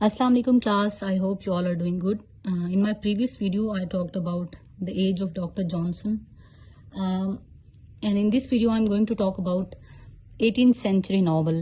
Assalamu alaikum class. I hope you all are doing good. In my previous video, I talked about the age of Dr. Johnson. And in this video, I'm going to talk about 18th century novel.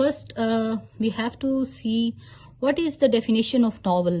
First, we have to see what is the definition of novel.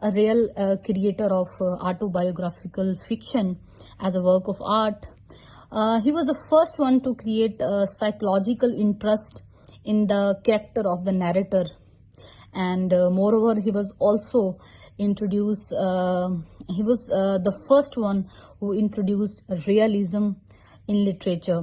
a real creator of autobiographical fiction as a work of art. He was the first one to create a psychological interest in the character of the narrator, and moreover he was also introduced he was the first one who introduced realism in literature.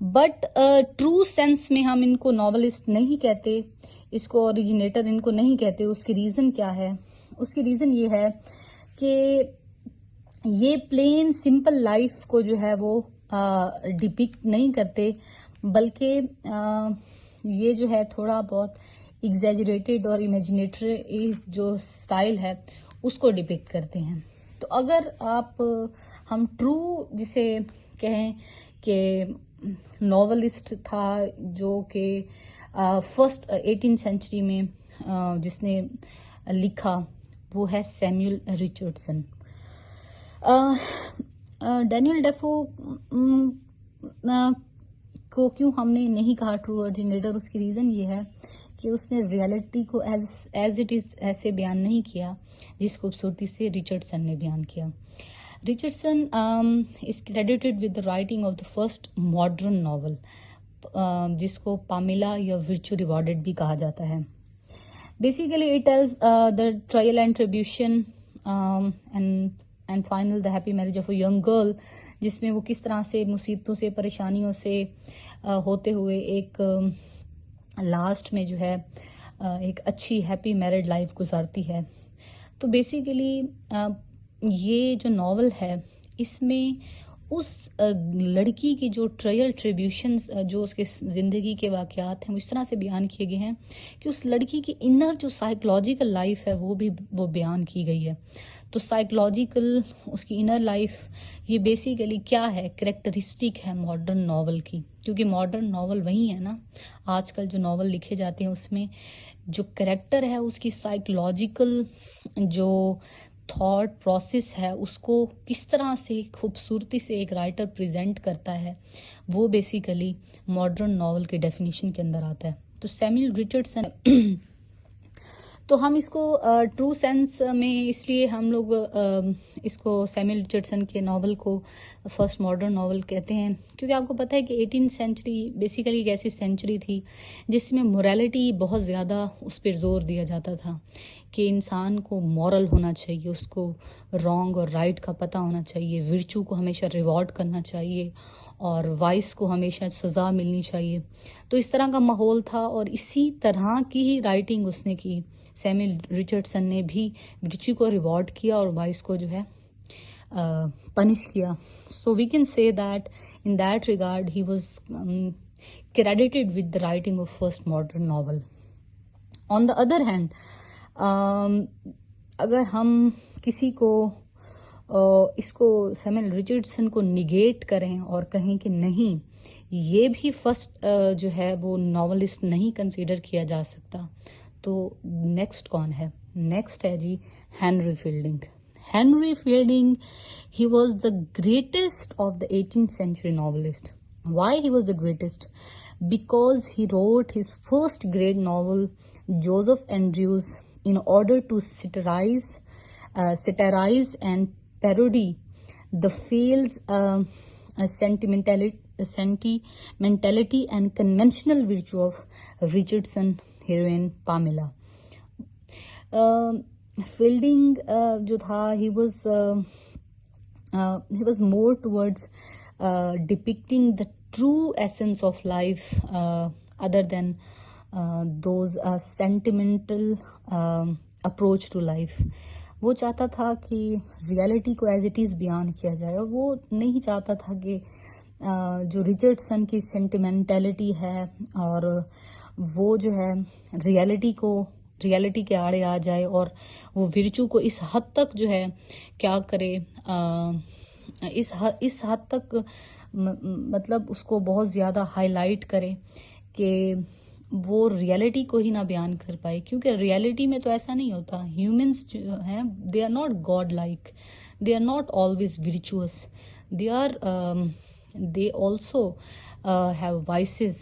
But true sense میں ہم ان کو novelist نہیں کہتے, اس کو originator ان کو نہیں کہتے. اس کی ریزن کیا ہے؟ اس کی ریزن یہ ہے کہ یہ پلین سمپل لائف کو جو ہے وہ ڈپکٹ نہیں کرتے, بلکہ یہ جو ہے تھوڑا بہت ایگزیجریٹڈ اور امیجنیٹری جو سٹائل ہے اس کو ڈپکٹ کرتے ہیں. تو اگر ہم ٹرو جسے کہیں کہ ناولسٹ تھا جو کہ فرسٹ 18 سینچری میں جس نے لکھا, وہ ہے سیموئل ریچرڈسن. ڈینیل ڈیفو کو کیوں ہم نے نہیں کہا ٹرو اوریجنیٹر؟ اس کی ریزن یہ ہے کہ اس نے ریئلٹی کو ایز اٹ از ایسے بیان نہیں کیا جس خوبصورتی سے ریچرڈسن نے بیان کیا. ریچرڈسن is credited with the writing of the first modern novel, جس کو پامیلا یا ورچو ریوارڈڈ بھی کہا جاتا ہے. Basically it tells the trial and tribulation and final the happy marriage of a young girl, جس میں وہ کس طرح سے مصیبتوں سے پریشانیوں سے ہوتے ہوئے ایک لاسٹ میں جو ہے ایک اچھی ہیپی میرڈ لائف گزارتی ہے. تو بیسیکلی یہ جو ناول ہے اس میں اس لڑکی کی جو ٹرائل ٹریبیوشنز جو اس کے زندگی کے واقعات ہیں وہ اس طرح سے بیان کیے گئے ہیں کہ اس لڑکی کی انر جو سائیکولوجیکل لائف ہے وہ بیان کی گئی ہے. تو سائیکولوجیکل اس کی انر لائف یہ بیسیکلی کیا ہے؟ کریکٹرسٹک ہے ماڈرن ناول کی, کیونکہ ماڈرن ناول وہی ہے نا. آج کل جو ناول لکھے جاتے ہیں اس میں جو کریکٹر ہے اس کی سائیکولوجیکل جو تھاٹ پروسیس ہے اس کو کس طرح سے خوبصورتی سے ایک رائٹر پریزنٹ کرتا ہے, وہ بیسیکلی ماڈرن ناول کے ڈیفینیشن کے اندر آتا ہے. تو سیموئل ریچرڈسن, تو ہم اس کو ٹرو سینس میں اس لیے ہم لوگ اس کو سیموئل ریچرڈسن کے ناول کو فرسٹ ماڈرن ناول کہتے ہیں, کیونکہ آپ کو پتہ ہے کہ 18 سینچری بیسیکلی ایک ایسی سینچری تھی جس میں مورالٹی بہت زیادہ اس پر زور دیا جاتا تھا کہ انسان کو مورل ہونا چاہیے, اس کو رانگ اور رائٹ کا پتہ ہونا چاہیے, ورچو کو ہمیشہ ریوارڈ کرنا چاہیے اور وائس کو ہمیشہ سزا ملنی چاہیے. تو اس طرح کا ماحول تھا اور اسی طرح کی ہی رائٹنگ اس نے کی. سیموئل ریچرڈسن نے بھی ورچو کو ریوارڈ کیا اور وائس کو جو ہے پنش کیا. So we can say that in that regard he was credited with the writing of first modern novel. On the other hand اگر ہم کسی کو اس کو سیموئل ریچرڈسن کو نگیٹ کریں اور کہیں کہ نہیں یہ بھی فرسٹ جو ہے وہ ناولسٹ نہیں کنسیڈر کیا جا سکتا, تو نیکسٹ کون ہے؟ نیکسٹ ہے جی Henry Fielding. Henry Fielding he was the greatest of the 18th century novelist. Why he was the greatest? Because he wrote his first great novel, Joseph Andrews, in order to satirize and parody the failed sentimentality and conventional virtue of Richardson heroine Pamela. Fielding جو تھا he was more towards depicting the true essence of life other than those sentimental approach to life. وہ چاہتا تھا کہ reality کو as it is بیان کیا جائے, اور وہ نہیں چاہتا تھا کہ جو ریچرڈسن کی سینٹیمنٹیلٹی ہے اور وہ جو ہے ریالٹی کے آڑے آ جائے اور وہ ورچو کو اس حد تک جو ہے کیا کرے, اس حد تک مطلب اس کو بہت زیادہ ہائی لائٹ کرے کہ وہ ریالٹی کو ہی نہ بیان کر پائے. کیونکہ ریالٹی میں تو ایسا نہیں ہوتا. ہیومنس جو ہیں they are not godlike, they are not always virtuous, they also have voices.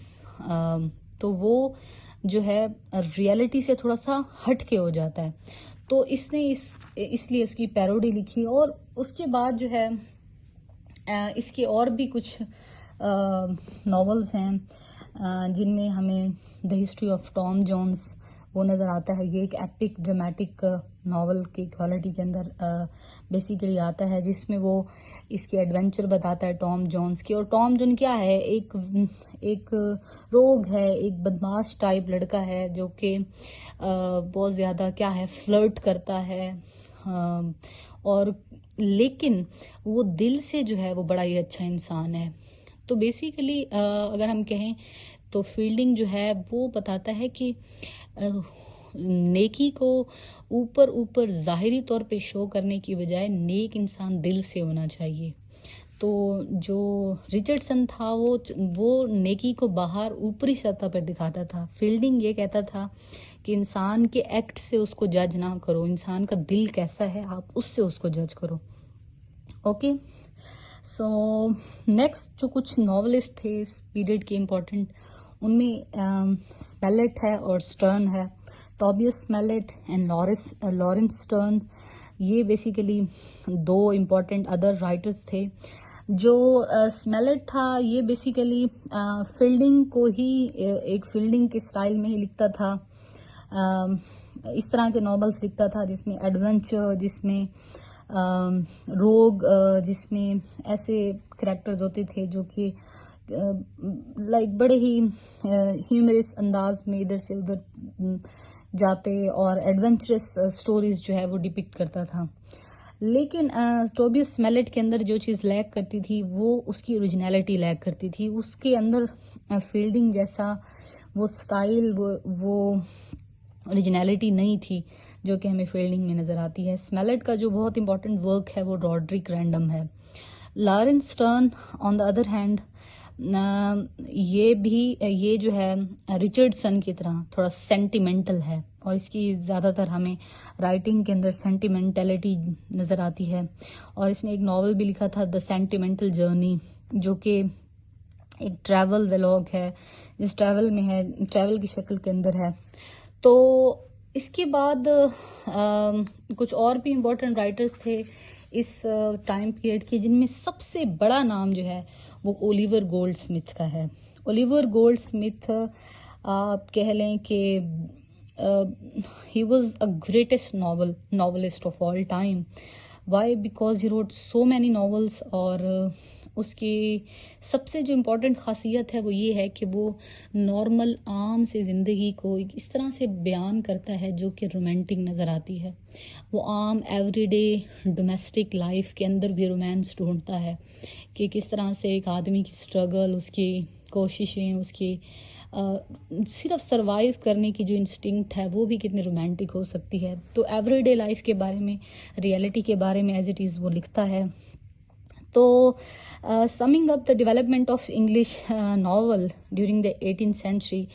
تو وہ جو ہے ریالٹی سے تھوڑا سا ہٹ کے ہو جاتا ہے. تو اس نے اس لیے اس کی پیروڈی لکھی, اور اس کے بعد جو ہے اس کے اور بھی کچھ ناولز ہیں جن میں ہمیں the history of Tom Jones وہ نظر آتا ہے. یہ ایک ایپک ڈرامیٹک ناول کی کوالٹی کے اندر بیسیکلی آتا ہے، جس میں وہ اس کے ایڈونچر بتاتا ہے ٹام جونز کی. اور ٹام جون کیا ہے، ایک روگ ہے، ایک بدماش ٹائپ لڑکا ہے جو کہ بہت زیادہ کیا ہے، فلرٹ کرتا ہے، اور لیکن وہ دل سے جو ہے وہ بڑا ہی اچھا انسان ہے. تو بیسیکلی اگر ہم کہیں تو فیلڈنگ جو ہے وہ بتاتا ہے کہ نیکی کو اوپر ظاہری طور پہ شو کرنے کی بجائے نیک انسان دل سے ہونا چاہیے. تو جو رچرڈسن تھا وہ نیکی کو باہر اوپری سطح پر دکھاتا تھا. فیلڈنگ یہ کہتا تھا کہ انسان کے ایکٹ سے اس کو جج نہ کرو، انسان کا دل کیسا ہے آپ اس سے اس کو جج کرو. اوکے، سو نیکسٹ جو کچھ ناولسٹ تھے اس پیریڈ کے امپورٹنٹ، ان میں اسمیلٹ ہے اور اسٹرن ہے. ٹوبیس اسمیلٹ اینڈ لارنس اسٹرن، یہ بیسیکلی دو امپورٹنٹ ادر رائٹرز تھے. جو اسمیلٹ تھا یہ بیسیکلی فیلڈنگ کو ہی ایک فیلڈنگ کے اسٹائل میں ہی لکھتا تھا. اس طرح کے ناولس لکھتا تھا جس میں ایڈونچر، جس میں روگ، جس میں ایسے کریکٹرز ہوتے تھے جو کہ لائک بڑے ہی ہیومرس انداز میں ادھر سے ادھر جاتے اور ایڈونچرس سٹوریز جو ہے وہ ڈپکٹ کرتا تھا. لیکن ٹوبیس اسمیلٹ کے اندر جو چیز لیک کرتی تھی وہ اس کی اوریجنلٹی لیک کرتی تھی. اس کے اندر فیلڈنگ جیسا وہ سٹائل، وہ اوریجنلٹی نہیں تھی جو کہ ہمیں فیلڈنگ میں نظر آتی ہے. اسمیلٹ کا جو بہت امپورٹنٹ ورک ہے وہ روڈرک رینڈم ہے. Lawrence stern on the other hand, یہ جو ہے رچرڈسن کی طرح تھوڑا سینٹیمنٹل ہے، اور اس کی زیادہ تر ہمیں رائٹنگ کے اندر سینٹیمنٹلٹی نظر آتی ہے. اور اس نے ایک ناول بھی لکھا تھا دا سینٹیمنٹل جرنی، جو کہ ایک ٹریول ویلاگ ہے، جس ٹریول میں ہے، ٹریول کی شکل کے اندر ہے. تو اس کے بعد کچھ اور بھی امپورٹنٹ رائٹرز تھے اس ٹائم پیریڈ کے، جن میں سب سے بڑا نام جو ہے وہ اولیور گولڈ سمتھ کا ہے. اولیور گولڈ سمتھ آپ کہہ لیں کہ he was a greatest novelist of all time. Why? Because he wrote so many novels. اور اس کی سب سے جو امپورٹنٹ خاصیت ہے وہ یہ ہے کہ وہ نارمل عام سے زندگی کو اس طرح سے بیان کرتا ہے جو کہ رومانٹک نظر آتی ہے. وہ عام ایوری ڈے ڈومیسٹک لائف کے اندر بھی رومانس ڈھونڈتا ہے کہ کس طرح سے ایک آدمی کی اسٹرگل، اس کی کوششیں، اس کی صرف سروائیو کرنے کی جو انسٹنکٹ ہے وہ بھی کتنی رومانٹک ہو سکتی ہے. تو ایوری ڈے لائف کے بارے میں، ریئلٹی کے بارے میں ایز اٹ از وہ لکھتا ہے. تو summing up the development of English novel during the 18th century,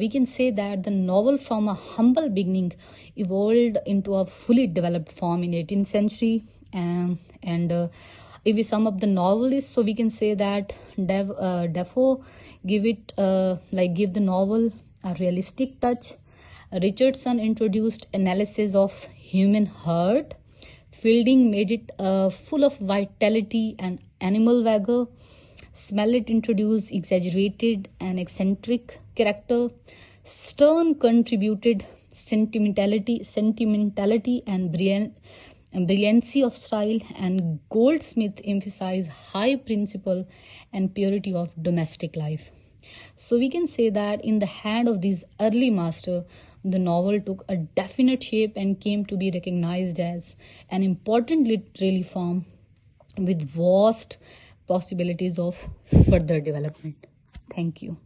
we can say that the novel from a humble beginning evolved into a fully developed form in 18th century. And if we sum up the novelists, so we can say that Defoe give the novel a realistic touch. Richardson introduced analysis of human heart. Fielding made it full of vitality and animal vigor. Smollett introduced exaggerated and eccentric character. Sterne contributed sentimentality and brilliancy of style, and Goldsmith emphasized high principle and purity of domestic life. So we can say that in the hand of these early masters, the novel took a definite shape and came to be recognized as an important literary form with vast possibilities of further development. Thank you.